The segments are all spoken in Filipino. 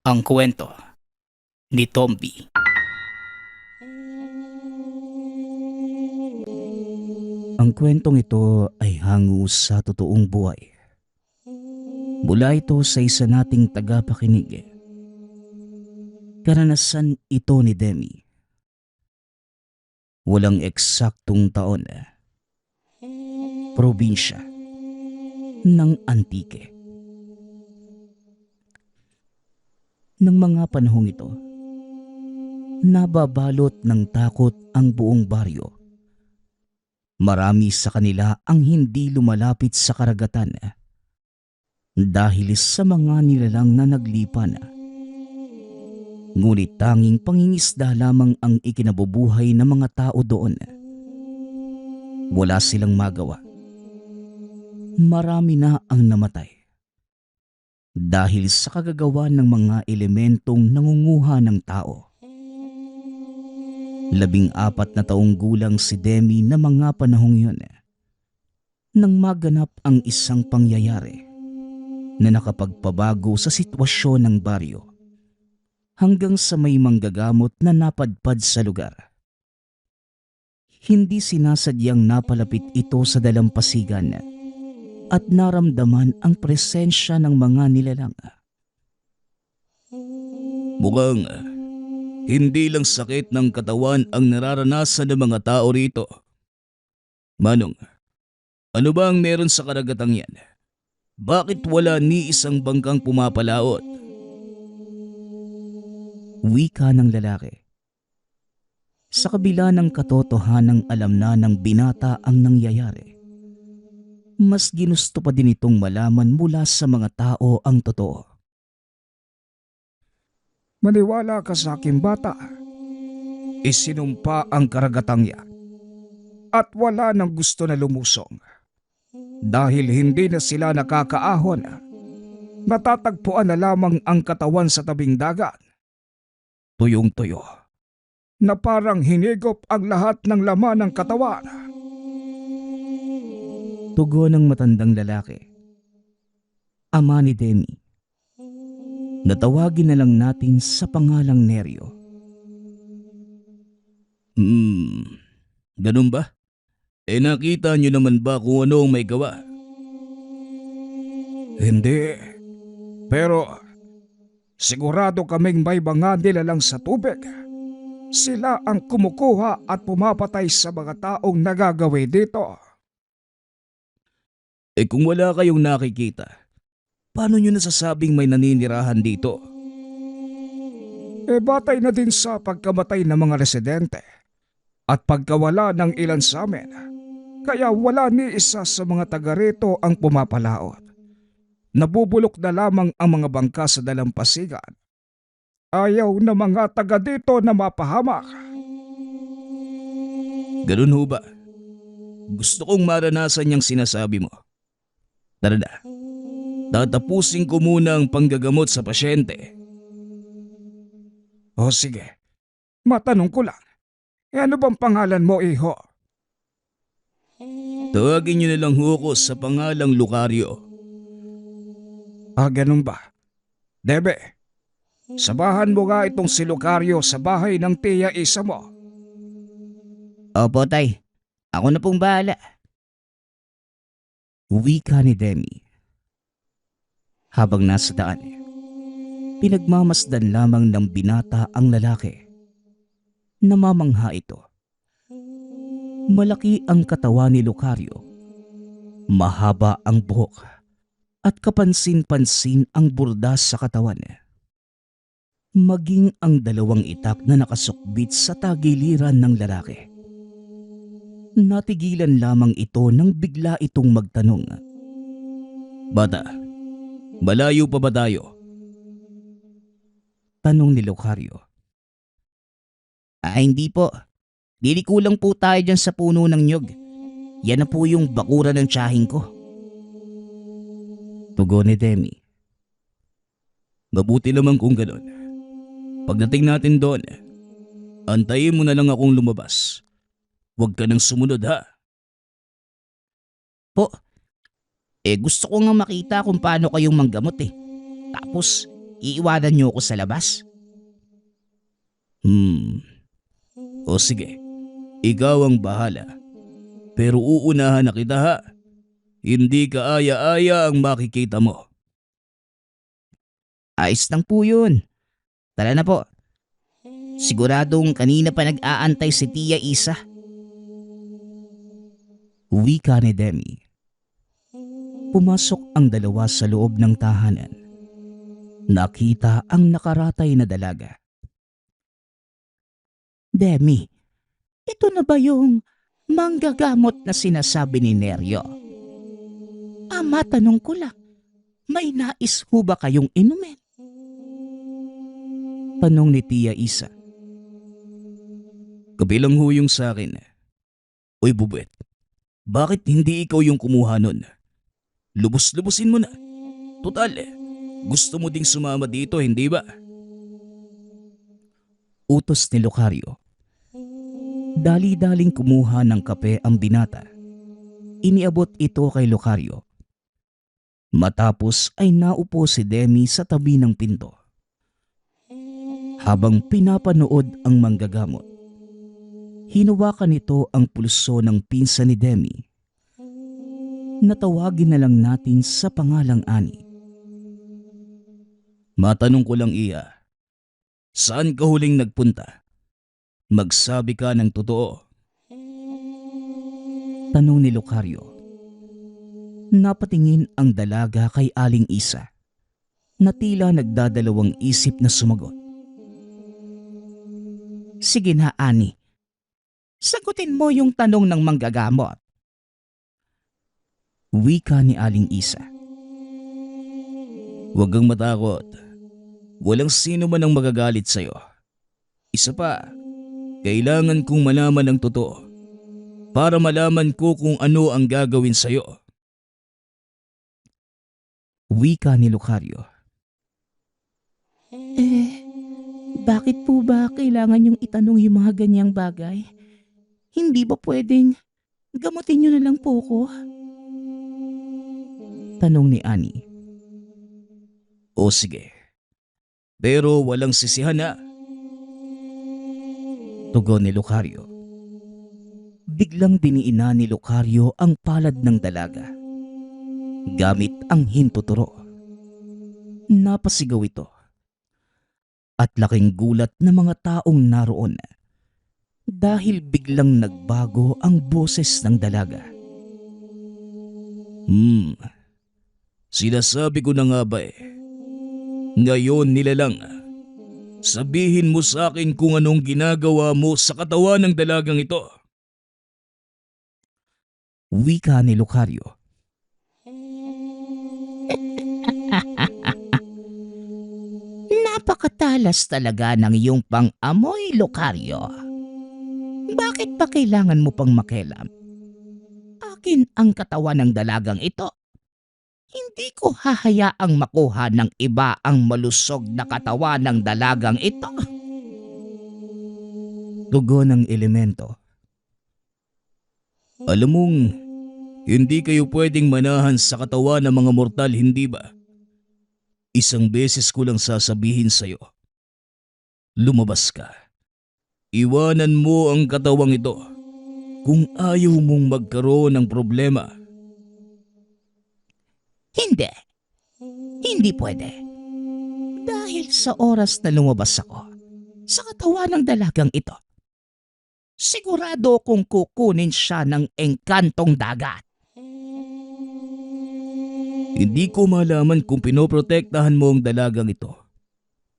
Ang kwento ni Tomby. Ang kwentong ito ay hango sa totoong buhay. Mula ito sa isa nating tagapakinig. Karanasan ito ni Demi. Walang eksaktong taon. Probinsya ng Antique. Nang mga panahong ito, nababalot ng takot ang buong baryo. Marami sa kanila ang hindi lumalapit sa karagatan dahil sa mga nilalang na naglipan. Ngunit tanging pangingisda lamang ang ikinabubuhay ng mga tao doon. Wala silang magawa. Marami na ang namatay dahil sa kagagawa ng mga elementong nangunguha ng tao. 14 na taong gulang si Demi na mga panahong yun nang maganap ang isang pangyayari na nakapagpabago sa sitwasyon ng baryo hanggang sa may manggagamot na napadpad sa lugar. Hindi sinasadyang napalapit ito sa dalampasigan at naramdaman ang presensya ng mga nilalang. Mukhang hindi lang sakit ng katawan ang nararanasan ng mga tao rito. Manong, ano ba ang meron sa karagatang yan? Bakit wala ni isang bangkang pumapalaot? Wika ng lalaki. Sa kabila ng katotohanang alam na ng binata ang nangyayari, mas ginusto pa din itong malaman mula sa mga tao ang totoo. Maniwala ka sa aking bata. Isinumpa ang karagatang yan at wala nang gusto na lumusong. Dahil hindi na sila nakakaahon, natatagpuan na lamang ang katawan sa tabing dagat. Tuyong-tuyo na parang hinigop ang lahat ng laman ng katawan. Tugon ng matandang lalaki. Ama ni Demi. Natawagin na lang natin sa pangalang Neryo. Ganun ba? Nakita niyo naman ba kung ano ang may gawa? Hindi. Pero sigurado kaming may mga nilalang sa tubig. Sila ang kumukuha at pumapatay sa mga taong nagagawi dito. Kung wala kayong nakikita, paano niyo nasasabing may naninirahan dito? Batay na din sa pagkamatay ng mga residente at pagkawala ng ilan sa amin. Kaya wala ni isa sa mga taga rito ang pumapalaot. Nabubulok na lamang ang mga bangka sa dalampasigan. Ayaw na mga taga dito na mapahamak. Ganun ho ba? Gusto kong maranasan yung sinasabi mo. Tara na. Tatapusin ko muna ang panggagamot sa pasyente. O sige, matanong ko lang. Ano bang pangalan mo, iho? Tawagin niyo na lang ho ko sa pangalang Lucario. Ganun ba? Debe, sabahan mo nga itong si Lucario sa bahay ng tiya isa mo. Opo, tay. Ako na pong bahala. Wika ni Demi. Habang nasa daan, pinagmamasdan lamang ng binata ang lalaki. Namamangha ito. Malaki ang katawan ni Lucario. Mahaba ang buhok at kapansin-pansin ang burdas sa katawan. Maging ang dalawang itak na nakasukbit sa tagiliran ng lalaki. Natigilan lamang ito nang bigla itong magtanong. Bata, malayo pa ba tayo? Tanong ni Lucario. Hindi po. Liliko lang po tayo dyan sa puno ng nyog. Yan na po yung bakura ng tiyahing ko. Tugon ni Demi. Mabuti naman kung gano'n. Pagdating natin doon, antayin mo na lang akong lumabas. Huwag ka nang sumunod ha. Po, gusto ko nga makita kung paano kayong manggamot eh. Tapos, Iiwanan niyo ako sa labas? O sige, ikaw ang bahala. Pero uunahan na kita ha. Hindi ka aya-aya ang makikita mo. Ayos lang po yun. Tara na po. Siguradong kanina pa nag-aantay si Tia Isa. Wika ni Demi. Pumasok ang dalawa sa loob ng tahanan. Nakita ang nakaratay na dalaga. Demi, ito na ba yung manggagamot na sinasabi ni Neryo? Tanong ko lang, may nais ho ba kayong inumin? Tanong ni Tia Isa. Kabilang ho yung sa akin. Uy Bubet, bakit hindi ikaw yung kumuha nun? Lubos-lubusin mo na. Total, gusto mo ding sumama dito, hindi ba? Utos ni Lucario. Dali-daling kumuha ng kape ang binata. Iniabot ito kay Lucario. Matapos ay naupo si Demi sa tabi ng pinto. Habang pinapanood ang manggagamot, hinawakan nito ang pulso ng pinsan ni Demi. Natawagin na lang natin sa pangalang Ani. Matanong ko lang iya, saan ka huling nagpunta? Magsabi ka ng totoo. Tanong ni Lucario. Napatingin ang dalaga kay Aling Isa na tila nagdadalawang isip na sumagot. Sige na, Ani. Sagutin mo yung tanong ng manggagamot. Wika ni Aling Isa. Huwag kang matakot. Walang sino man ang magagalit sa'yo. Isa pa, kailangan kong malaman ang totoo para malaman ko kung ano ang gagawin sa'yo. Wika ni Lucario. Bakit po ba kailangan yung itanong yung mga ganyang bagay? Hindi ba pwedeng gamutin nyo na lang po ko? Tanong ni Ani. O sige, pero walang sisihan na. Tugon ni Lucario. Biglang diniina ni Lucario ang palad ng dalaga. Gamit ang hintuturo. Napasigaw ito. At laking gulat ng mga taong naroon dahil biglang nagbago ang boses ng dalaga. Sinasabi ko na nga ba eh. Ngayon nilalang, sabihin mo sa akin kung anong ginagawa mo sa katawan ng dalagang ito. Wika ni Lucario. Napakatalas talaga ng iyong pang-amoy, Lucario. Bakit pa kailangan mo pang makialam? Akin ang katawan ng dalagang ito. Hindi ko hahayaang makuha ng iba ang malusog na katawan ng dalagang ito. Tugon ng elemento. Alam mong, hindi kayo pwedeng manahan sa katawan ng mga mortal, hindi ba? Isang beses ko lang sasabihin sa'yo. Lumabas ka. Iwanan mo ang katawang ito kung ayaw mong magkaroon ng problema. Hindi. Hindi pwede. Dahil sa oras na lumabas ako sa katawan ng dalagang ito, sigurado kong kukunin siya ng engkantong dagat. Hindi ko malaman kung pinoprotektahan mo ang dalagang ito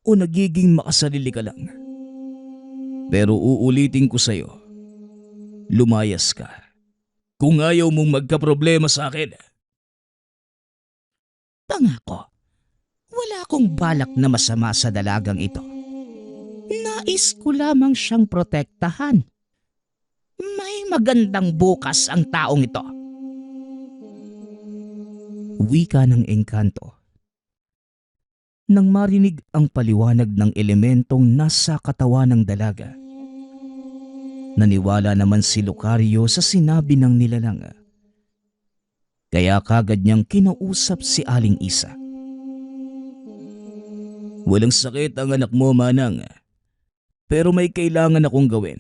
o nagiging makasarili ka lang. Pero uulitin ko sa'yo, lumayas ka kung ayaw mong magkaproblema sa akin. Pangako, wala akong balak na masama sa dalagang ito. Nais ko lamang siyang protektahan. May magandang bukas ang taong ito. Wika ng engkanto. Nang marinig ang paliwanag ng elementong nasa katawan ng dalaga, naniwala naman si Lucario sa sinabi ng nilalang. Kaya kagad niyang kinausap si Aling Isa. Walang sakit ang anak mo, Manang. Pero may kailangan akong gawin.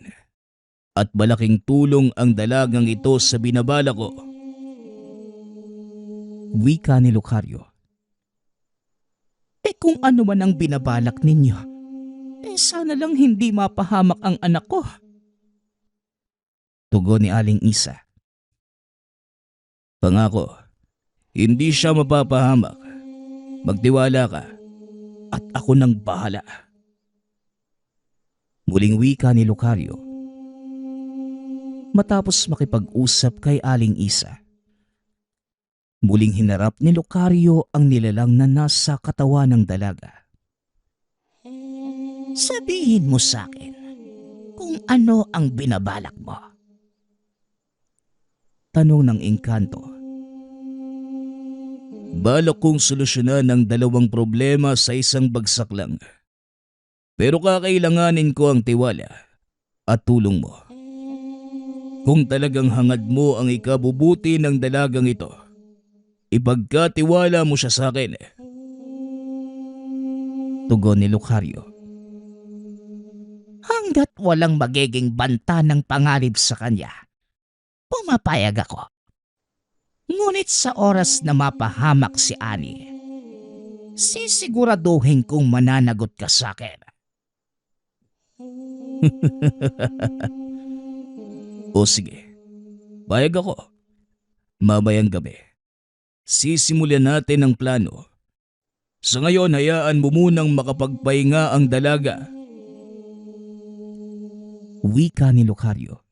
At malaking tulong ang dalagang ito sa binabala ko. Wika ni Lucario. Kung ano man ang binabalak ninyo, sana lang hindi mapahamak ang anak ko. Tugon ni Aling Isa. Pangako, hindi siya mapapahamak. Magtiwala ka. At ako nang bahala. Muling wika ni Lucario. Matapos makipag-usap kay Aling Isa, muling hinarap ni Lucario ang nilalang na nasa katawan ng dalaga. Sabihin mo sa akin kung ano ang binabalak mo. Tanong ng engkanto. Balak kong solusyonan ang dalawang problema sa isang bagsak lang. Pero kakailanganin ko ang tiwala at tulong mo. Kung talagang hangad mo ang ikabubuti ng dalagang ito, ipagkatiwala mo siya sa akin. Tugon ni Lucario. Hanggat walang magiging banta ng panganib sa kanya, pumapayag ako. Ngunit sa oras na mapahamak si Ani, sisiguraduhin kong mananagot ka sa akin. O sige, payag ako. Mamayang gabi, sisimulan natin ang plano. Sa ngayon, hayaan mo munang makapagpahinga ang dalaga. Wika ni Lucario.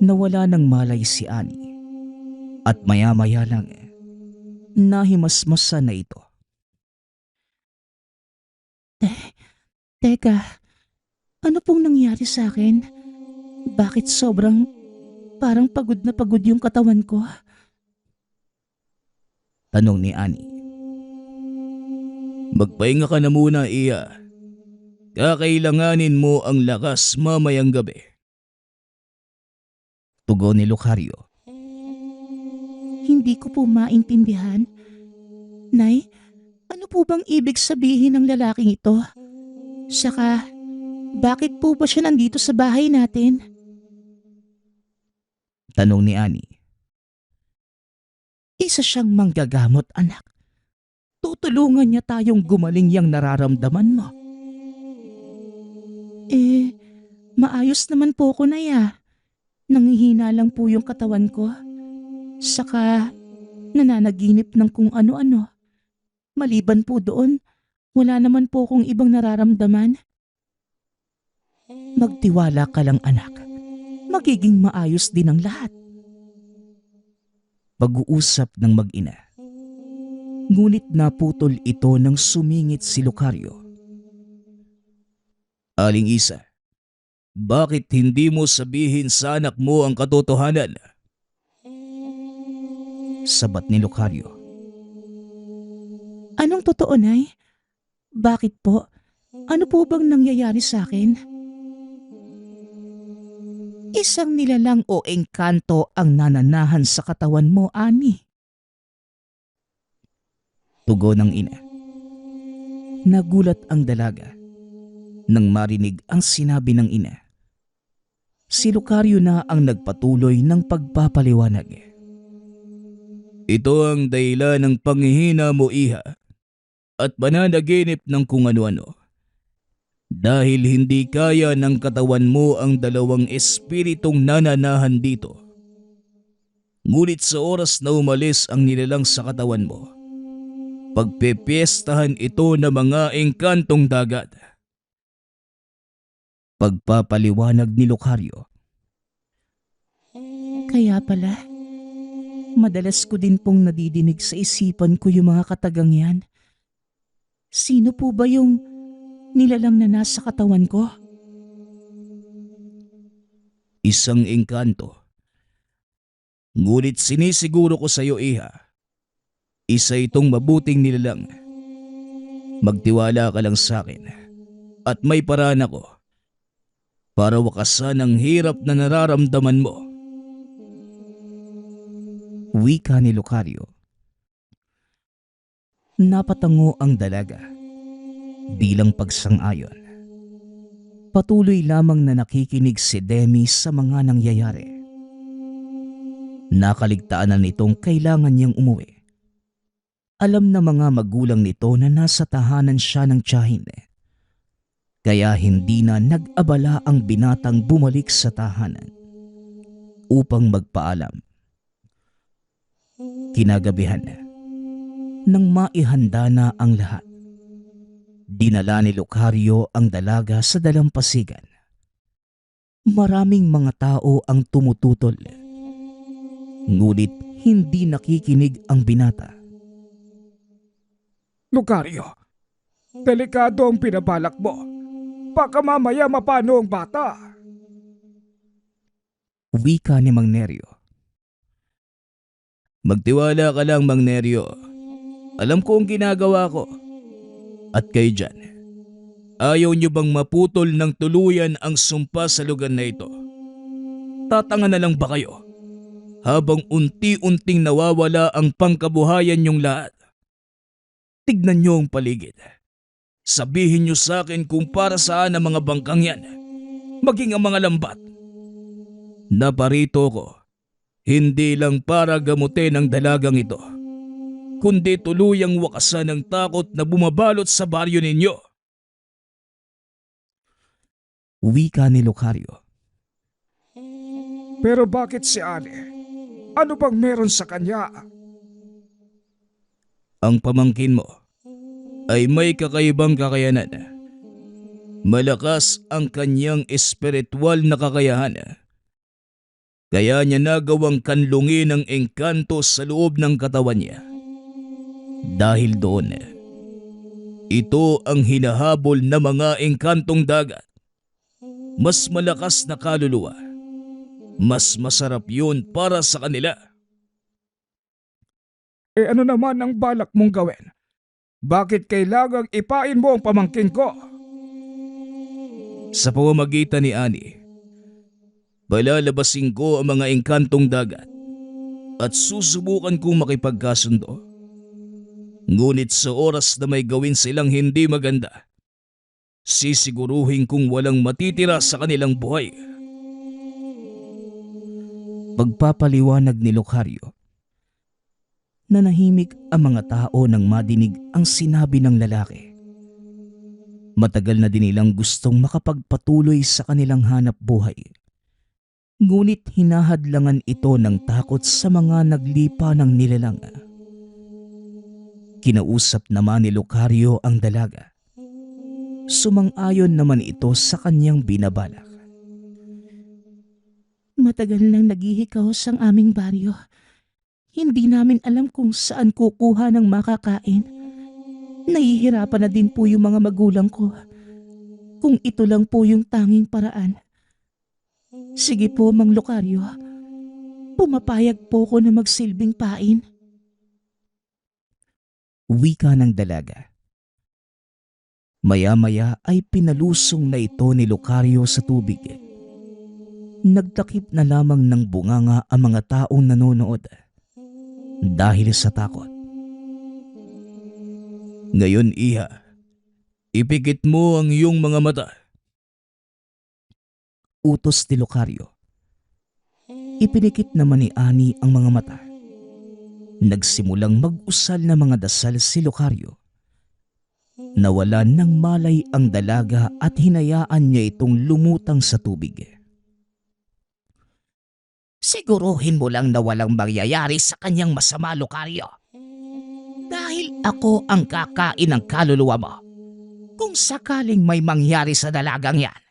Nawala ng malay si Ani at maya-maya lang nahimasmasan na ito. Teka, ano pong nangyari sa akin? Bakit parang pagod na pagod yung katawan ko? Tanong ni Ani. Magpahinga ka na muna, Iya. Kakailanganin mo ang lakas mamayang gabi. Tugon ni Lucario. Hindi ko po maintindihan. Nay, ano po bang ibig sabihin ng lalaking ito? Saka, bakit po ba siya nandito sa bahay natin? Tanong ni Ani. Isa siyang manggagamot, anak. Tutulungan niya tayong gumaling yang nararamdaman mo. Maayos naman po ko na ya. Nangihina lang po yung katawan ko. Saka, nananaginip ng kung ano-ano. Maliban po doon, wala naman po kong ibang nararamdaman. Magtiwala ka lang, anak. Magiging maayos din ang lahat. Pag-uusap ng mag-ina. Ngunit naputol ito nang sumingit si Lucario. Aling Isa, bakit hindi mo sabihin sa anak mo ang katotohanan? Sabat ni Lucario. Anong totoo, Nay? Bakit po? Ano po bang nangyayari sa akin? Isang nilalang o engkanto ang nananahan sa katawan mo, Ani. Tugon ng ina. Nagulat ang dalaga nang marinig ang sinabi ng ina. Si Lucario na ang nagpatuloy ng pagpapaliwanag. Ito ang dahilan ng panghihina mo, Iha, at pananaginip ng kung ano-ano. Dahil hindi kaya ng katawan mo ang dalawang espiritong nananahan dito. Ngunit sa oras na umalis ang nilalang sa katawan mo, pagpepiestahan ito ng mga engkantong dagat. Pagpapaliwanag ni Lucario. Kaya pala, madalas ko din pong nadidinig sa isipan ko yung mga katagang yan. Sino po ba yung nilalang na nasa katawan ko? Isang engkanto. Ngunit sinisiguro ko sa iyo, Iha, isa itong mabuting nilalang. Magtiwala ka lang sa akin at may paraan ako para wakasan ang hirap na nararamdaman mo. Wika ni Lucario. Napatango ang dalaga Bilang pagsang-ayon, patuloy lamang na nakikinig si Demi sa mga nangyayari. Nakaligtaan na nitong kailangan niyang umuwi. Alam na mga magulang nito na nasa tahanan siya ng tiyahin. Kaya hindi na nag-abala ang binatang bumalik sa tahanan upang magpaalam. Kinagabihan, nang maihanda na ang lahat, dinala ni Lucario ang dalaga sa dalampasigan. Maraming mga tao ang tumututol, ngunit hindi nakikinig ang binata. Lucario, delikado ang pinabalak mo. Baka mamaya mapano ang bata. Wika ni Mang Nerio. Magtiwala ka lang, Mang Neryo. Alam ko ang ginagawa ko. At kayo dyan, ayaw nyo bang maputol ng tuluyan ang sumpa sa lugar na ito? Tatanga na lang ba kayo habang unti-unting nawawala ang pangkabuhayan nyong lahat? Tignan nyo ang paligid. Sabihin nyo sa akin kung para saan ang mga bangkang yan, maging ang mga lambat. Naparito ko, hindi lang para gamutin ang dalagang ito, kundi tuluyang wakasan ng takot na bumabalot sa baryo ninyo. Wika ni Lucario. Pero bakit si Anne? Ano bang meron sa kanya? Ang pamangkin mo ay may kakaibang kakayanan. Malakas ang kanyang espiritual na kakayahan. Kaya niya nagawang kanlungin ang engkanto sa loob ng katawan niya. Dahil doon, ito ang hinahabol na mga engkantong dagat. Mas malakas na kaluluwa. Mas masarap yun para sa kanila. Ano naman ang balak mong gawin? Bakit kailangang ipain mo ang pamangkin ko? Sa pamamagitan ni Annie, palalabasin ko ang mga engkantong dagat at susubukan kong makipagkasundo. Ngunit sa oras na may gawin silang hindi maganda, sisiguruhin kong walang matitira sa kanilang buhay. Pagpapaliwanag ni Lucario. Nanahimik ang mga tao nang madinig ang sinabi ng lalaki. Matagal na din nilang gustong makapagpatuloy sa kanilang hanap buhay. Ngunit hinahadlangan ito ng takot sa mga naglipa ng nilalang. Kinausap naman ni Lucario ang dalaga. Sumang-ayon naman ito sa kanyang binabalak. Matagal nang naghihikaos ang aming baryo. Hindi namin alam kung saan kukuha ng makakain. Nahihirapan na din po yung mga magulang ko. Kung ito lang po yung tanging paraan. Sige po, Mang Lucario. Pumapayag po ko na magsilbing pain. Wika ng dalaga. Maya-maya ay pinalusong na ito ni Lucario sa tubig. Nagtakip na lamang ng bunganga ang mga taong nanonood dahil sa takot. Ngayon, iha, ipikit mo ang iyong mga mata. Utos ni Lucario. Ipinikit naman ni Annie ang mga mata. Nagsimulang mag-usal na mga dasal si Lucario. Nawalan ng malay ang dalaga at hinayaan niya itong lumutang sa tubig. Siguruhin mo lang na walang mangyayari sa kanyang masama, Lucario. Dahil ako ang kakain ng kaluluwa mo. Kung sakaling may mangyari sa dalagang yan.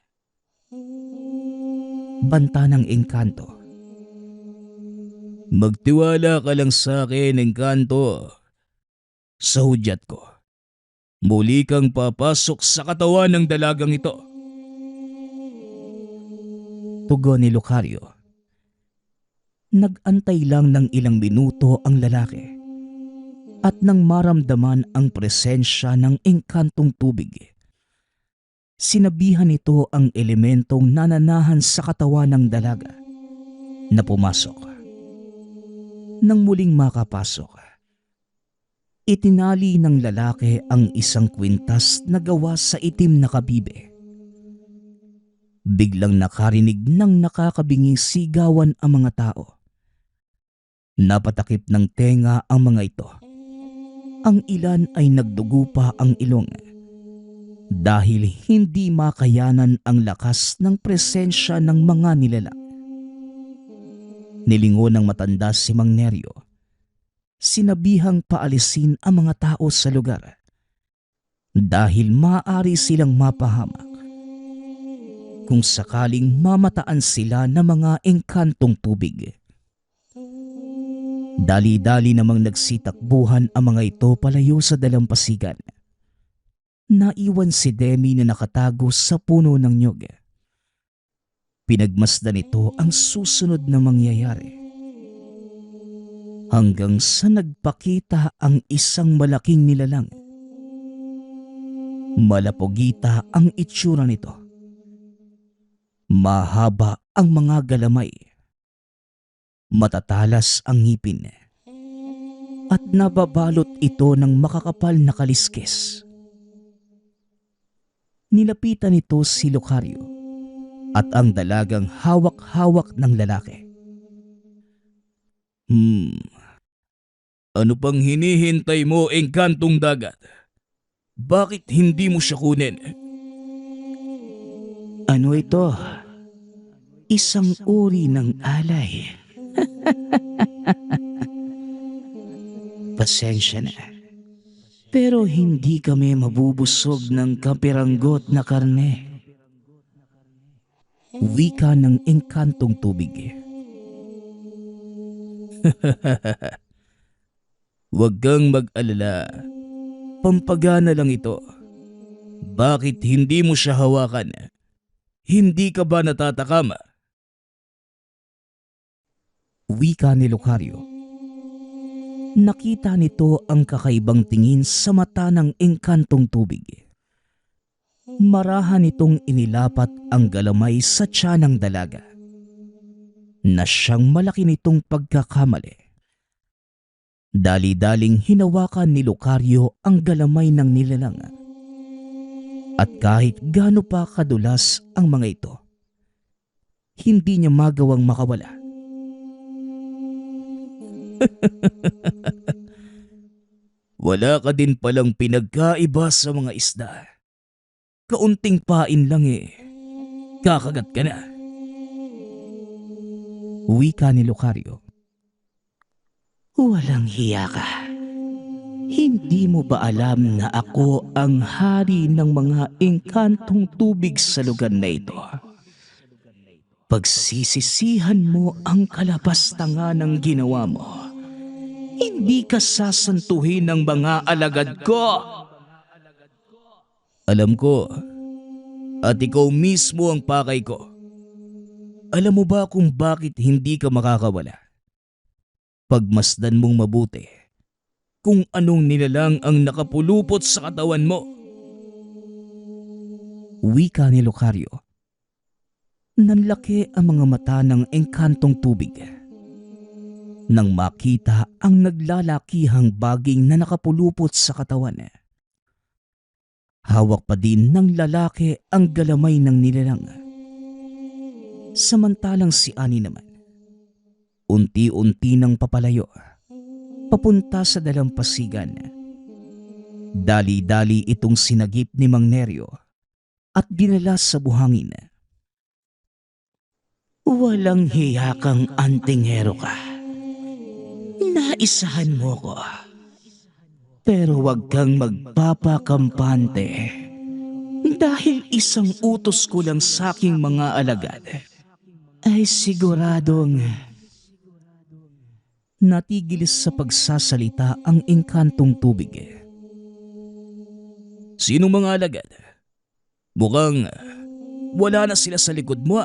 Banta ng engkanto. Magtiwala ka lang sa akin, engkanto. Sa hudyat ko, muli kang papasok sa katawan ng dalagang ito. Tugon ni Lucario. Nag-antay lang ng ilang minuto ang lalaki at nang maramdaman ang presensya ng engkantong tubig, sinabihan nito ang elementong nananahan sa katawan ng dalaga na pumasok. Nang muling makapasok, Itinali ng lalaki ang isang kwintas na gawa sa itim na kabibe. Biglang nakarinig ng nakakabinging sigawan ang mga tao. Napatakip ng tenga ang mga ito. Ang ilan ay nagdugo pa ang ilong dahil hindi makayanan ang lakas ng presensya ng mga nilalang. Nilingon ng matanda si Mang Neryo. Sinabihang paalisin ang mga tao sa lugar dahil maaari silang mapahamak kung sakaling mamataan sila ng mga engkantong tubig. Dali-dali namang nagsitakbuhan ang mga ito palayo sa dalampasigan. Naiwan si Demi na nakatago sa puno ng nyog. Pinagmasdan nito ang susunod na mangyayari. Hanggang sa nagpakita ang isang malaking nilalang. Malapogita ang itsura nito. Mahaba ang mga galamay. Matatalas ang ngipin. At nababalot ito ng makakapal na kaliskis. Nilapitan nito si Lucario at ang dalagang hawak-hawak ng lalaki. Ano pang hinihintay mo, engkantong dagat? Bakit hindi mo siya kunin? Ano ito? Isang uri ng alay. Pasensya na. Pero hindi kami mabubusog ng kapiranggot na karne. Wika ng engkantong tubig. Huwag kang mag-alala. Pampagana lang ito. Bakit hindi mo siya hawakan? Hindi ka ba natatakama? Wika ni Lucario. Nakita nito ang kakaibang tingin sa mata ng engkantong tubig. Marahan nitong inilapat ang galamay sa tiyan ng dalaga na siyang malaki nitong pagkakamali. Dali-daling hinawakan ni Lucario ang galamay ng nilalang. At kahit gaano pa kadulas ang mga ito, hindi niya magawang makawala. Wala ka din palang pinagkaiba sa mga isda. Kaunting pain lang kakagat ka na. Wika ni Lucario. Walang hiya ka. Hindi mo ba alam na ako ang hari ng mga engkantong tubig sa lugar na ito? Pagsisisihan mo ang kalapastangan ng ginawa mo. Hindi ka sasantuhin ng mga alagad ko. Alam ko, at ikaw mismo ang pakay ko. Alam mo ba kung bakit hindi ka makakawala? Pagmasdan mong mabuti kung anong nilalang ang nakapulupot sa katawan mo. Wika ni Lucario. Nanlaki ang mga mata ng engkantong tubig nang makita ang naglalakihang baging na nakapulupot sa katawan. Hawak pa din ng lalaki ang galamay ng nilalang. Samantalang si Ani naman, unti-unti nang papalayo, papunta sa dalampasigan. Dali-dali itong sinagip ni Mang Neryo at dinala sa buhangin. Walang hiya kang antinghero ka. Naisahan mo ko. Pero wag kang magpapakampante dahil isang utos ko lang sa aking mga alagad ay siguradong natigil sa pagsasalita ang engkantong tubig. Sinong mga alagad? Mukhang wala na sila sa likod mo.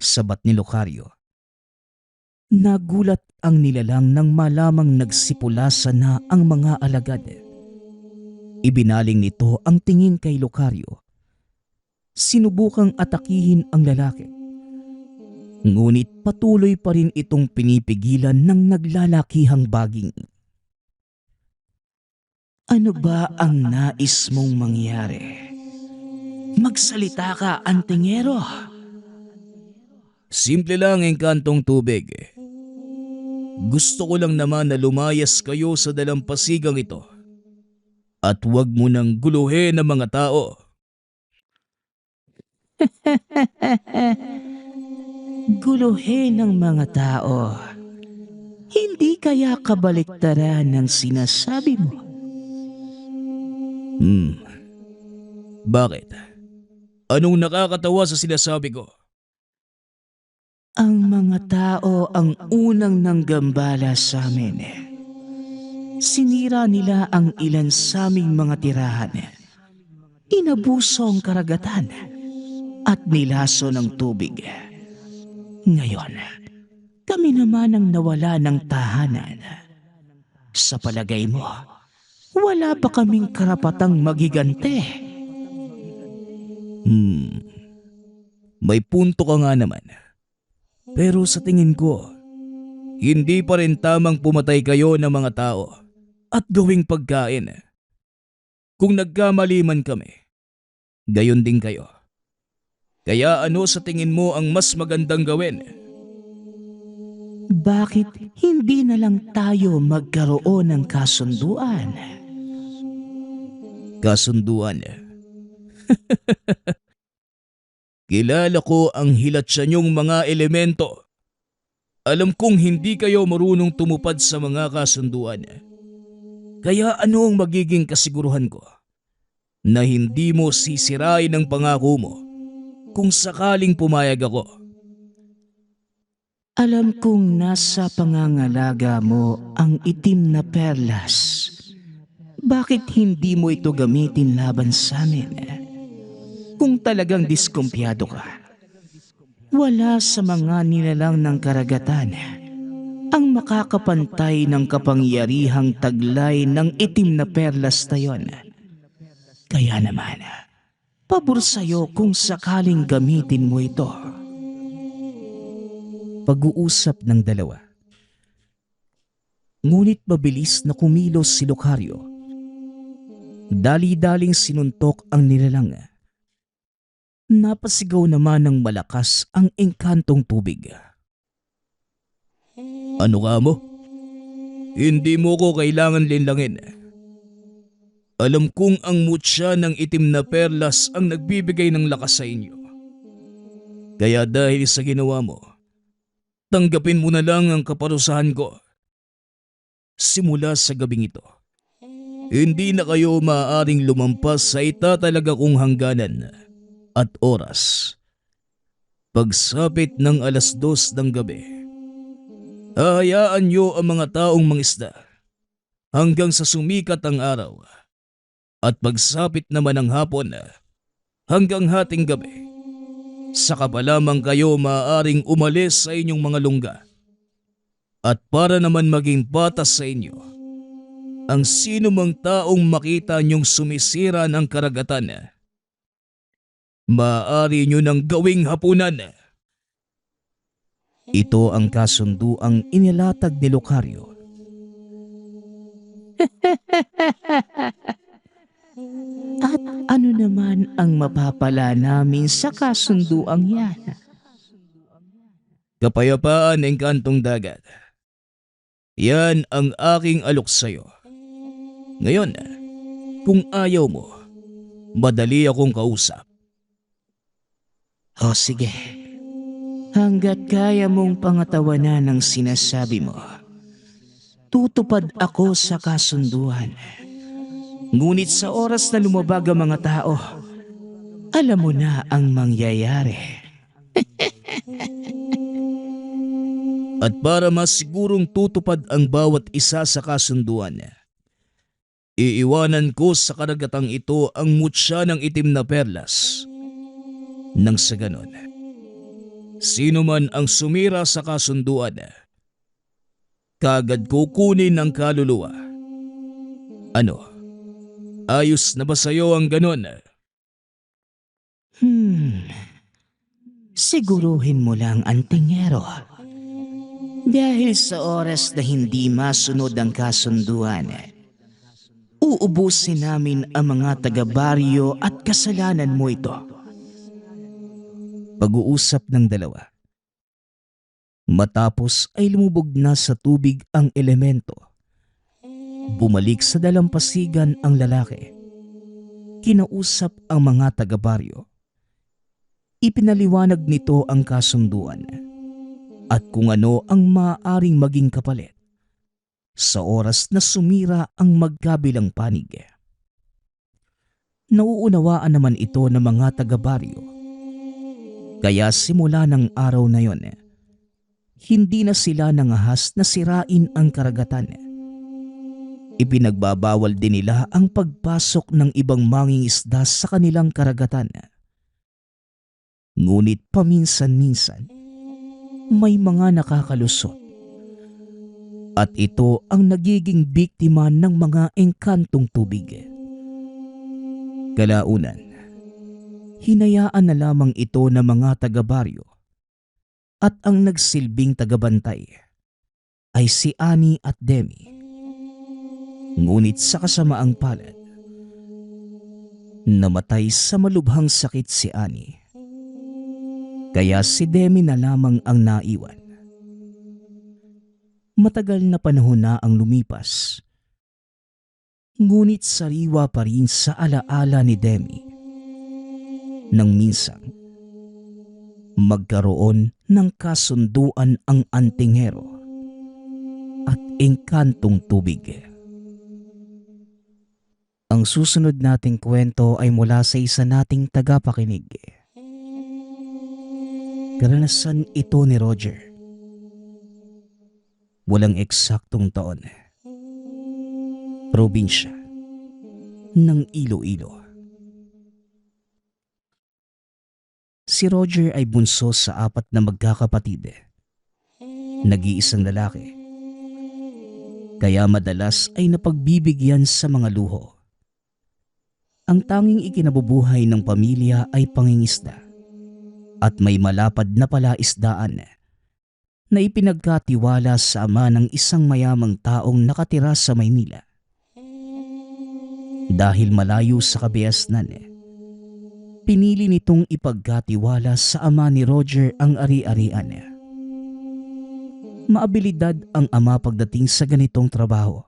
Sabat ni Lucario. Nagulat ang nilalang nang malamang nagsipulasa na ang mga alagad. Ibinaling nito ang tingin kay Lucario. Sinubukang atakihin ang lalaki. Ngunit patuloy pa rin itong pinipigilan ng naglalakihang baging. Ano ba ang nais mong mangyari? Magsalita ka, antingero. Simple lang, engkantong tubig. Gusto ko lang naman na lumayas kayo sa dalampasigang ito. At huwag mo nang guluhin ang mga tao. Guluhin ng mga tao. Hindi kaya kabaliktaran ng sinasabi mo? Bakit? Anong nakakatawa sa sinasabi ko? Ang mga tao ang unang nanggambala sa amin. Sinira nila ang ilan sa aming mga tirahan. Inabuso ang karagatan at nilaso ng tubig. Ngayon, kami naman ang nawala ng tahanan. Sa palagay mo, wala ba kaming karapatang magigante? May punto ka nga naman. Pero sa tingin ko, hindi pa rin tamang pumatay kayo ng mga tao at gawing pagkain. Kung nagkamali man kami, gayon din kayo. Kaya ano sa tingin mo ang mas magandang gawin? Bakit hindi na lang tayo magkaroon ng kasunduan? Kasunduan. Kilala ko ang hilatsya niyong mga elemento. Alam kong hindi kayo marunong tumupad sa mga kasunduan. Kaya ano ang magiging kasiguruhan ko na hindi mo sisirain ang pangako mo kung sakaling pumayag ako? Alam kong nasa pangangalaga mo ang itim na perlas. Bakit hindi mo ito gamitin laban sa amin? Kung talagang diskumpiyado ka, wala sa mga nilalang ng karagatan ang makakapantay ng kapangyarihang taglay ng itim na perlas na yon. Kaya naman, pabor sa'yo kung sakaling gamitin mo ito. Pag-uusap ng dalawa. Ngunit mabilis na kumilos si Lucario. Dali-daling sinuntok ang nilalang. Napasigaw naman ng malakas ang engkantong tubig. Ano ka mo? Hindi mo ko kailangan linlangin. Alam kong ang mutya ng itim na perlas ang nagbibigay ng lakas sa inyo. Kaya dahil sa ginawa mo, tanggapin mo na lang ang kaparusahan ko. Simula sa gabing ito, hindi na kayo maaaring lumampas sa itatalaga kong hangganan at oras. Pagsapit ng 2:00 ng gabi, hahayaan niyo ang mga taong mangisda hanggang sa sumikat ang araw. At pagsapit naman ng hapon hanggang hating gabi, saka pa lamang kayo maaaring umalis sa inyong mga lungga. At para naman maging patas sa inyo, ang sino mang taong makita niyong sumisira ng karagatan, maaari niyo nang gawing hapunan. Ito ang kasunduang inilatag ni Lucario. At ano naman ang mapapala namin sa kasunduang yan? Kapayapaan, engkantong dagat. Yan ang aking alok sa'yo. Ngayon, kung ayaw mo, madali akong kausap. O sige, hanggat kaya mong pangatawanan ang sinasabi mo, tutupad ako sa kasunduan. Ngunit sa oras na lumabag ang mga tao, alam mo na ang mangyayari. At para mas sigurong tutupad ang bawat isa sa kasunduan, iiwanan ko sa karagatang ito ang mutya ng itim na perlas. Nang sa ganon, sino man ang sumira sa kasunduan, kagad kukunin ang kaluluwa. Ano? Ayos na ba sa'yo ang ganon? Siguruhin mo lang, antingero. Dahil sa oras na hindi masunod ang kasunduan, uubusin namin ang mga taga-baryo at kasalanan mo ito. Pag-uusap ng dalawa. Matapos ay lumubog na sa tubig ang elemento. Bumalik sa dalampasigan ang lalaki. Kinausap ang mga taga-baryo. Ipinaliwanag nito ang kasunduan at kung ano ang maaaring maging kapalit sa oras na sumira ang magkabilang panig. Nauunawaan naman ito ng mga taga-baryo. Kaya simula ng araw na yon, hindi na sila nangahas na sirain ang karagatan. Ipinagbabawal din nila ang pagpasok ng ibang mangingisda sa kanilang karagatan. Ngunit paminsan-minsan, may mga nakakalusot. At ito ang nagiging biktima ng mga engkantong tubig. Kalaunan, hinayaan na lamang ito ng mga taga-baryo at ang nagsilbing tagabantay ay si Annie at Demi. Ngunit sa kasamaang palad, namatay sa malubhang sakit si Annie. Kaya si Demi na lamang ang naiwan. Matagal na panahon na ang lumipas. Ngunit sariwa pa rin sa alaala ni Demi. Nang minsan, magkaroon ng kasunduan ang antingero at engkantong tubig. Ang susunod nating kwento ay mula sa isa nating tagapakinig. Karanasan ito ni Roger. Walang eksaktong taon. Probinsya ng Iloilo. Si Roger ay bunso sa 4 na magkakapatid. Nag-iisang lalaki. Kaya madalas ay napagbibigyan sa mga luho. Ang tanging ikinabubuhay ng pamilya ay pangingisda. At may malapad na palaisdaan na ipinagkatiwala sa ama ng isang mayamang taong nakatira sa Maynila. Dahil malayo sa kabiasnan, pinili nitong ipagkatiwala sa ama ni Roger ang ari-arian. Maabilidad ang ama pagdating sa ganitong trabaho,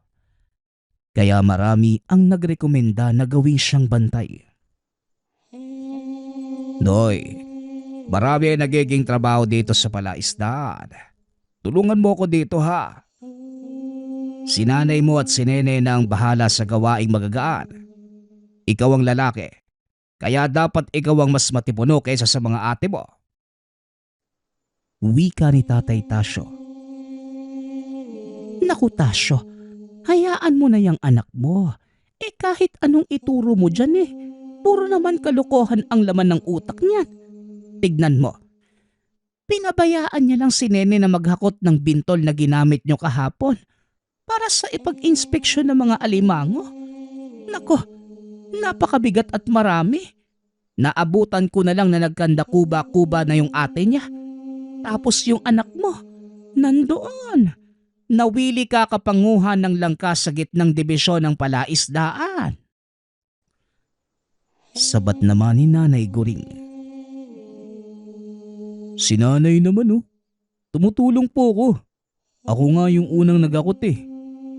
kaya marami ang nagrekomenda na gawin siyang bantay. Noy, marami ang nagiging trabaho dito sa palaisdaan. Tulungan mo ko dito ha. Si nanay mo at si nene na ang bahala sa gawaing magagaan. Ikaw ang lalaki, kaya dapat ikaw ang mas matipuno kaysa sa mga ate mo. Wika ni Tatay Tasyo. Naku Tasyo, hayaan mo na yung anak mo. Kahit anong ituro mo dyan puro naman kalokohan ang laman ng utak niyan. Tignan mo. Pinabayaan niya lang si Nene na maghakot ng bintol na ginamit niyo kahapon para sa ipag-inspeksyon ng mga alimango. Nako, napakabigat at marami. Naabutan ko na lang na nagkanda-kuba-kuba na yung ate niya. Tapos yung anak mo, nandoon. Nawili ka kapanguhan ng langka sa gitnang dibisyon ng palaisdaan. Sabat naman ni Nanay Goring. Si nanay naman tumutulong po ako. Ako nga yung unang nagakot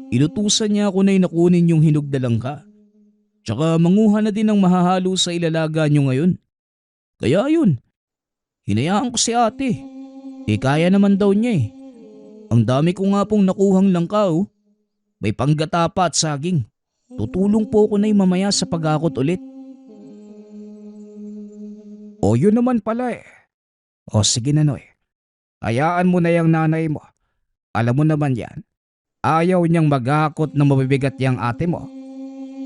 Inutusan niya ako na inakunin yung hinog na langka. Tsaka manguha na din ng mahahalo sa ilalaga niyo ngayon. Kaya yun, hinayaan ko si ate. Kaya naman daw niya Ang dami ko nga pong nakuhang langka May panggata pa at saging. Tutulong po ako na mamaya sa pag-akot ulit. O yun naman pala O sige na Noy, hayaan mo na yung nanay mo. Alam mo naman yan, ayaw niyang maghakot ng mabibigat yung ate mo.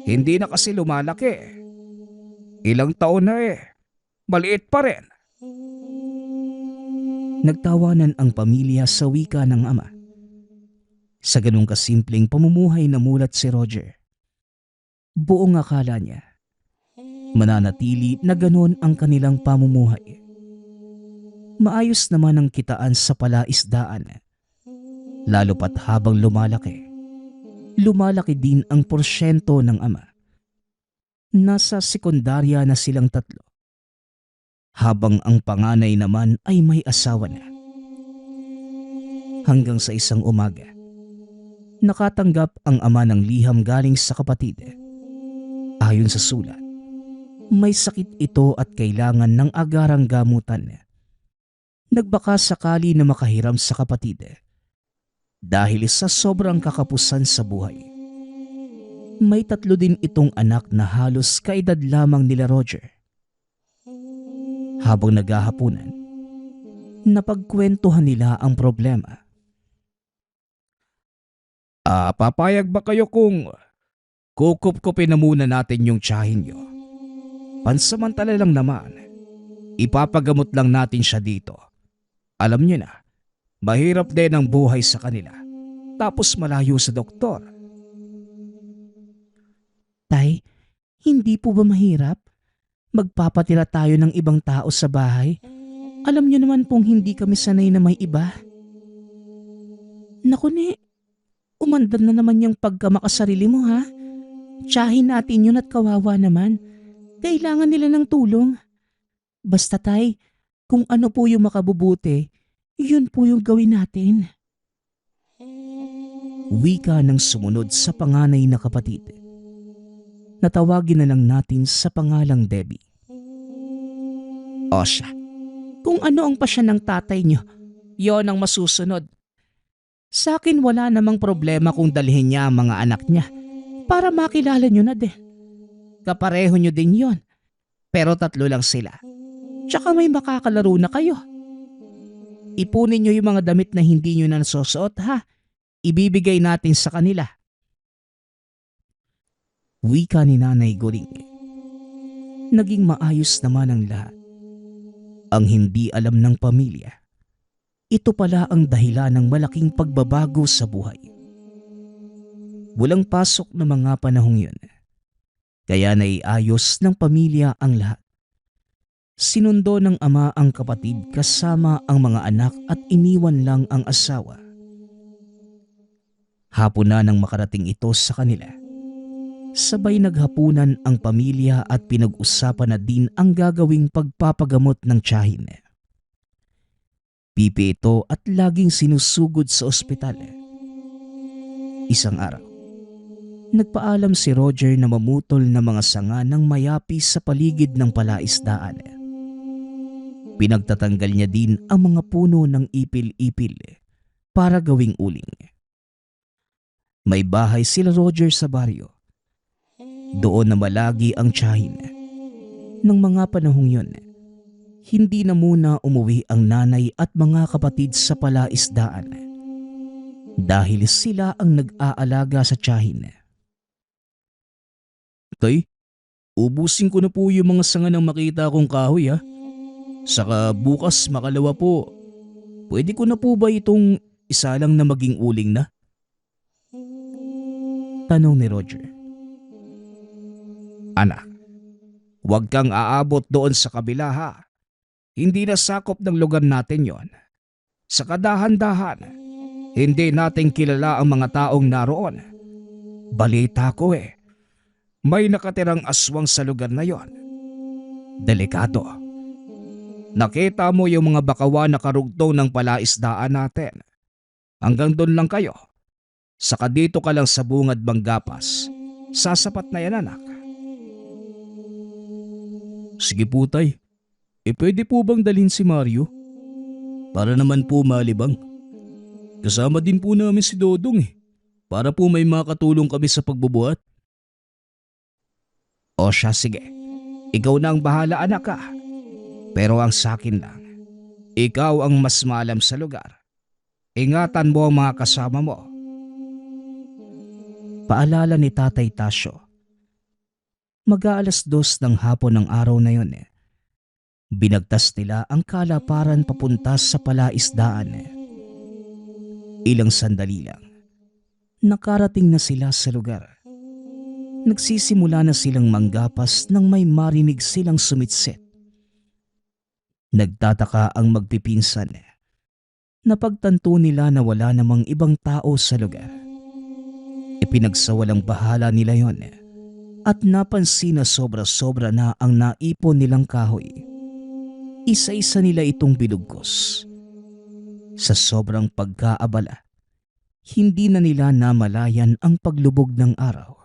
Hindi na kasi lumalaki. Ilang taon na maliit pa rin. Nagtawanan ang pamilya sa wika ng ama. Sa ganung kasimpleng pamumuhay na mulat si Roger. Buong akala niya, mananatili na ganon ang kanilang pamumuhay. Maayos naman ang kitaan sa palaisdaan. Lalo pat habang lumalaki din ang porsyento ng ama. Nasa sekundarya na silang tatlo, habang ang panganay naman ay may asawa na. Hanggang sa isang umaga, nakatanggap ang ama ng liham galing sa kapatid. Ayon sa sulat, may sakit ito at kailangan ng agarang gamutan. Nagbaka sakali na makahiram sa kapatid dahil sa sobrang kakapusan sa buhay. May 3 din itong anak na halos kaedad lamang nila Roger. Habang naghahapunan, napagkwentuhan nila ang problema. Papayag ba kayo kung kukup-kupin na muna natin yung tiyahin nyo? Pansamantala lang naman. Ipapagamot lang natin siya dito. Alam nyo na, mahirap din ang buhay sa kanila. Tapos malayo sa doktor. Tay, hindi po ba mahirap? Magpapatira tayo ng ibang tao sa bahay. Alam niyo naman pong hindi kami sanay na may iba. Naku ne, umandar na naman yung pagkamakasarili mo ha. Tiyahin natin yun at kawawa naman. Kailangan nila ng tulong. Basta tay, kung ano po yung makabubuti, yun po yung gawin natin. Wika ng sumunod sa panganay na kapatid. Natawagin na lang natin sa pangalang Debbie. O siya, kung ano ang pasya ng tatay niyo, yon ang masusunod. Sa akin wala namang problema kung dalhin niya ang mga anak niya para makilala niyo na din. Kapareho niyo din yon. Pero 3 lang sila. Tsaka may makakalaro na kayo. Ipunin niyo yung mga damit na hindi niyo na nasusuot ha. Ibibigay natin sa kanila. Wika ni Nanay Goring. Naging maayos naman ang lahat. Ang hindi alam ng pamilya, ito pala ang dahilan ng malaking pagbabago sa buhay. Walang pasok na mga panahong yun, kaya naiayos ng pamilya ang lahat. Sinundo ng ama ang kapatid kasama ang mga anak at iniwan lang ang asawa. Hapon na nang makarating ito sa kanila. Sabay naghapunan ang pamilya at pinag-usapan na din ang gagawing pagpapagamot ng tiyahin. Pipi ito at laging sinusugod sa ospital. Isang araw, nagpaalam si Roger na mamutol na mga sanga ng mayapi sa paligid ng palaisdaan. Pinagtatanggal niya din ang mga puno ng ipil-ipil para gawing uling. May bahay sila Roger sa baryo. Doon na malagi ang tiyahin. Nang mga panahong yun, hindi na muna umuwi ang nanay at mga kapatid sa palaisdaan dahil sila ang nag-aalaga sa tiyahin. Tay, ubusin ko na po yung mga sanga ng makita kong kahoy ha. Saka bukas makalawa po, pwede ko na po ba itong isa lang na maging uling na? Tanong ni Roger. Anak, huwag kang aabot doon sa kabila ha. Hindi na sakop ng lugar natin yon. Sa kadahan-dahan, hindi natin kilala ang mga taong naroon. Balita ko may nakatirang aswang sa lugar na yon. Delikado. Nakita mo yung mga bakawan na karugtong ng palaisdaan natin. Hanggang doon lang kayo. Saka dito ka lang sa bungad Banggapas. Sasapat na yan anak. Sige po tay, pwede po bang dalhin si Mario? Para naman po malibang. Kasama din po namin si Dodong para po may makatulong kami sa pagbubuhat. O siya sige, ikaw na ang bahala anak ka. Pero ang sakin lang, ikaw ang mas maalam sa lugar. Ingatan mo ang mga kasama mo. Paalala ni Tatay Tasyo. Mag-aalas 2 ng hapon ng araw na yun. Binagtas nila ang kalaparan papunta sa palaisdaan. Ilang sandali lang, nakarating na sila sa lugar. Nagsisimula na silang manggapas nang may marinig silang sumitsit. Nagtataka ang magpipinsan. Napagtanto nila na wala namang ibang tao sa lugar. Ipinagsawalang bahala nila yon at napansin na sobra-sobra na ang naipon nilang kahoy. Isa-isa nila itong binugkos. Sa sobrang pagkaabala, hindi na nila namalayan ang paglubog ng araw.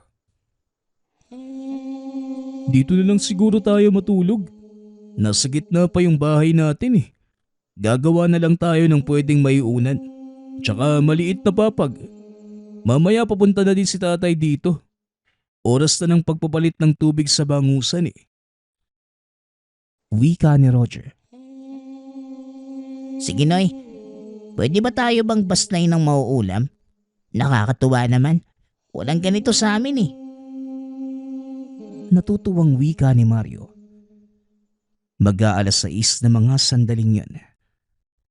Dito na lang siguro tayo matulog. Nasa gitna pa yung bahay natin eh. Gagawa na lang tayo ng pwedeng maiunan. Tsaka maliit na papag. Mamaya papunta na din si tatay dito. Oras na ng pagpapalit ng tubig sa bangusan eh. Wika ni Roger. Sige Noy, pwede ba tayo bang basnay ng mauulam? Nakakatuwa naman. Walang ganito sa amin eh. Natutuwang wika ni Mario. Mag-aalas 6 na mga sandaling yun.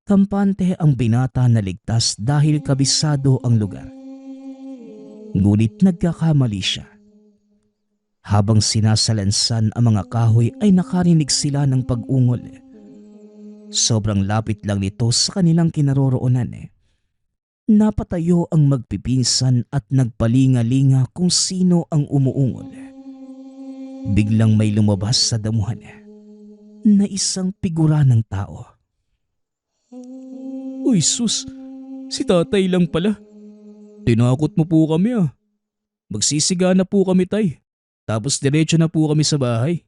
Kampante ang binata na ligtas dahil kabisado ang lugar. Ngunit nagkakamali siya. Habang sinasalansan ang mga kahoy ay nakarinig sila ng pag-ungol. Sobrang lapit lang nito sa kanilang kinaroroonan. Napatayo ang magpipinsan at nagpalinga-linga kung sino ang umuungol. Biglang may lumabas sa damuhan na isang figura ng tao. Uy sus, si tatay lang pala. Tinakot mo po kami ah. Magsisiga na po kami tay. Tapos diretso na po kami sa bahay.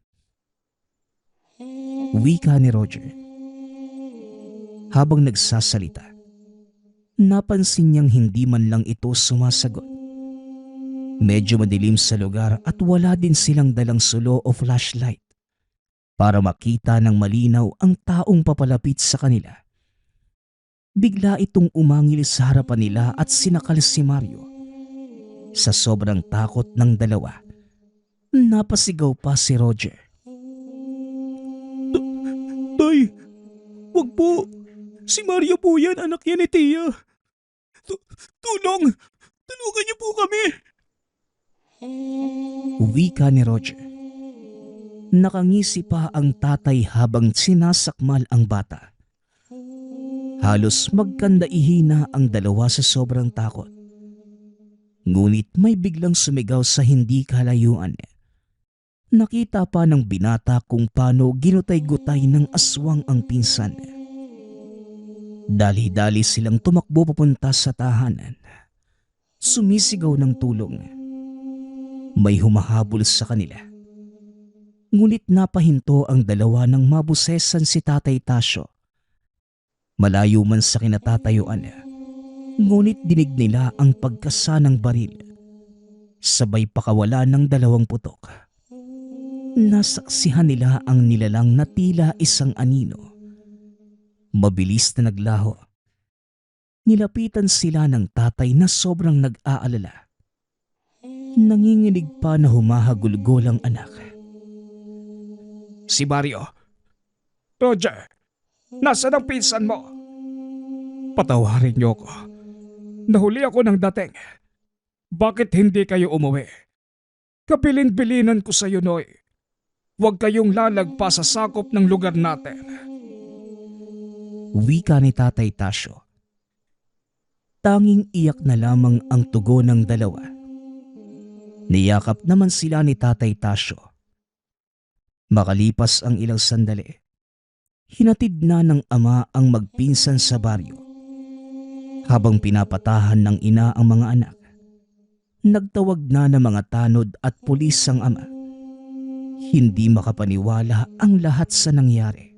Wika ni Roger. Habang nagsasalita, napansin niyang hindi man lang ito sumasagot. Medyo madilim sa lugar at wala din silang dalang sulo o flashlight para makita ng malinaw ang taong papalapit sa kanila. Bigla itong umangil sa harapan nila at sinakal si Mario. Sa sobrang takot ng dalawa, napasigaw pa si Roger. Tay, wag po. Si Mario po yan, anak yan ni Tia. Tulong! Tulungan niyo po kami! Wika ni Roger. Nakangisi pa ang tatay habang sinasakmal ang bata. Halos magkandaihina ang dalawa sa sobrang takot. Ngunit may biglang sumigaw sa hindi kalayuan. Nakita pa ng binata kung paano ginutay-gutay ng aswang ang pinsan. Dali-dali silang tumakbo papunta sa tahanan. Sumisigaw ng tulong. May humahabol sa kanila. Ngunit napahinto ang dalawa nang mabusesan si Tatay Tasyo. Malayo man sa kinatatayuan, ngunit dinig nila ang pagkasa ng baril. Sabay pakawala ng dalawang putok. Nasaksihan nila ang nilalang na tila isang anino. Mabilis na naglaho. Nilapitan sila ng tatay na sobrang nag-aalala. Nanginginig pa na humahagulgol ang anak. Si Mario. Roger, nasaan ang pinsan mo? Patawarin niyo ako. Nahuli ako ng dating. Bakit hindi kayo umuwi? Kabilin-bilinan ko sa iyo, Noy. Huwag kayong lalagpas sa sakop ng lugar natin. Wika ni Tatay Tasyo. Tanging iyak na lamang ang tugon ng dalawa. Niyakap naman sila ni Tatay Tasyo. Makalipas ang ilang sandali, hinatid na ng ama ang magpinsan sa baryo. Habang pinapatahan ng ina ang mga anak, nagtawag na ng mga tanod at pulis ang ama. Hindi makapaniwala ang lahat sa nangyari.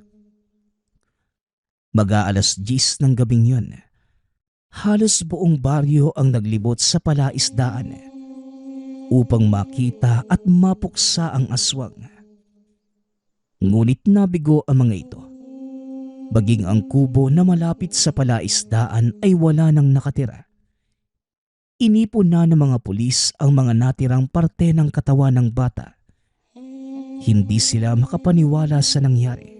Mag-aalas 10 ng gabing yun, halos buong baryo ang naglibot sa palaisdaan upang makita at mapuksa ang aswang. Ngunit nabigo ang mga ito. Maging ang kubo na malapit sa palaisdaan ay wala nang nakatira. Inipon na ng mga pulis ang mga natirang parte ng katawan ng bata. Hindi sila makapaniwala sa nangyari.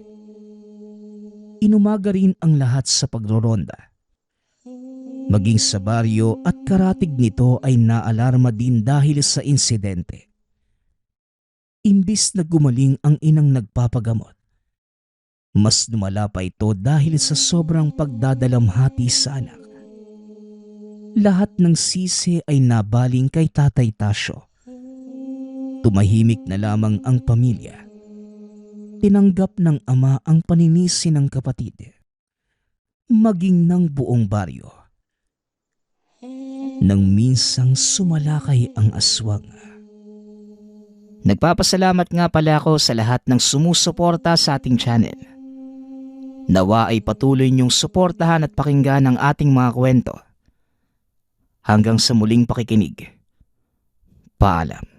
Inumaga rin ang lahat sa pagroronda. Maging sa baryo at karatig nito ay naalarma din dahil sa insidente. Imbis na gumaling ang inang nagpapagamot, Mas lumala pa ito dahil sa sobrang pagdadalamhati sa anak. Lahat ng sisi ay nabaling kay Tatay Tasyo. Tumahimik na lamang ang pamilya. Tinanggap ng ama ang paninisi ng kapatid, maging ng buong baryo. Nang minsang sumalakay ang aswang. Nagpapasalamat nga pala ako sa lahat ng sumusuporta sa ating channel. Nawa ay patuloy niyong suportahan at pakinggan ang ating mga kwento. Hanggang sa muling pakikinig. Paalam.